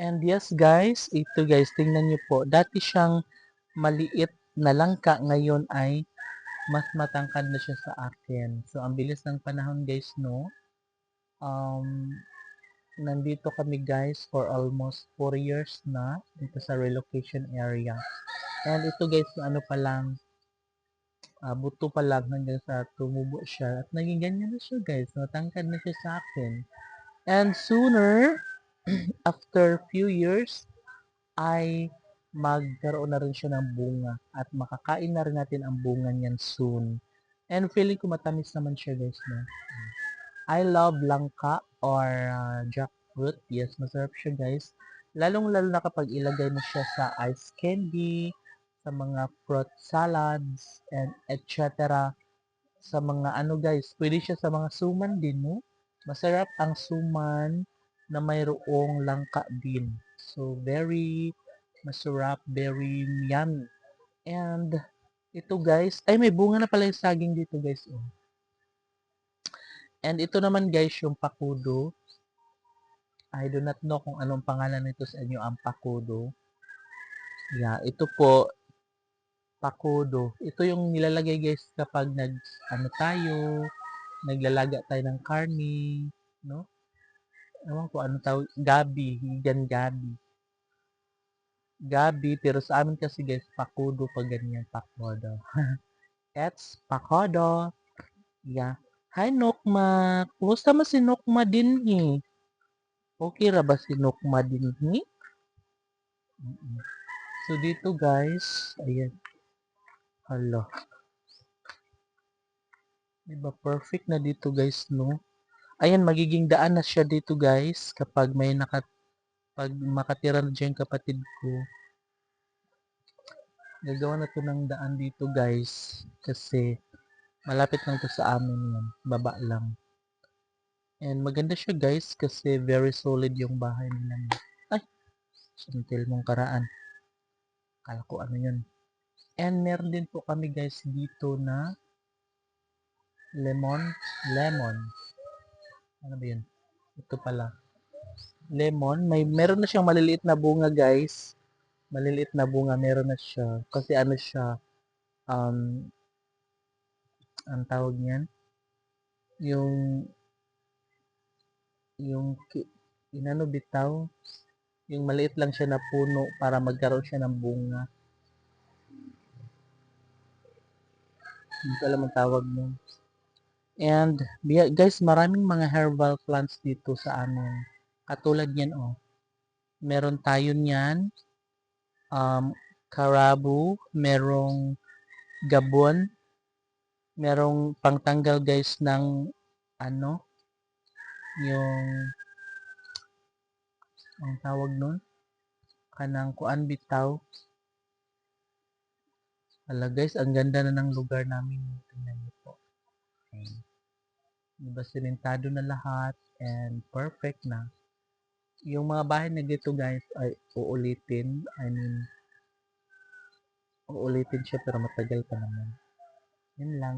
And yes guys, ito guys, tingnan niyo po. Dati siyang maliit na langka, ngayon ay mas matangkad na siya sa akin. So, ang bilis ng panahon guys, no? Um, Nandito kami guys for almost 4 years na dito sa relocation area. And ito guys, ano pa lang, buto pa lang hanggang sa tumubo siya. At naging ganyan na siya guys, matangkad na siya sa akin. And sooner, after few years, ay magkaroon na rin siya ng bunga at makakain na rin natin ang bunga niyan soon. And feeling ko matamis naman siya guys, no? I love langka or jackfruit. Yes, masarap siya guys. Lalong-lalo na kapag ilagay mo siya sa ice candy, sa mga fruit salads, and etc. Sa mga ano guys, pwede siya sa mga suman din, no? Masarap ang suman na mayroong langka din. So, very masarap, very yummy. And ito guys, ay may bunga na pala yung saging dito guys. Oh. And ito naman guys, yung pakudo. I do not know kung anong pangalan nito sa inyo, ang pakudo. Yeah, ito po, pakudo. Ito yung nilalagay guys kapag ano tayo, naglalaga tayo ng karne, no? Ewan ko ano tawag, gabi, higan gabi. Gabi, pero sa amin kasi guys, pakudo pag ganyan, pakodo. It's pakodo. Yeah. Hi Nokma, kumusta mo si Nokma din eh? Okay ra ba si Nokma din eh? So dito guys, ayan, hala. Diba perfect na dito guys, no? Ayan, magiging daan na siya dito guys kapag may pag makatira na dyan kapatid ko. Gagawa na to ng daan dito guys kasi malapit lang to sa amin yan. Baba lang. And maganda siya guys kasi very solid yung bahay nila. Ay, suntil mong karaan. Kala ko ano yun. And meron din po kami guys dito na lemon. Ano ba yun? Ito pala. Lemon. Meron na siyang maliliit na bunga guys. Maliliit na bunga meron na siya. Kasi ano siya, um, ang tawag niyan, yung, yung, inano bitaw, yung maliit lang siya na puno para magkaroon siya ng bunga. Hindi ko alam ang tawag mo. And, guys, maraming mga herbal plants dito sa amin. Katulad yan, oh. Meron tayo niyan, karabu, merong gabon, merong pangtanggal guys ng ano, yung ang tawag nun, kanang kuan bitaw. Hala guys, ang ganda na ng lugar namin. Tingnan niyo po. Okay. Diba simentado na lahat and perfect na. Yung mga bahay na dito guys ay uulitin. I mean, uulitin siya pero matagal pa naman. Yun lang.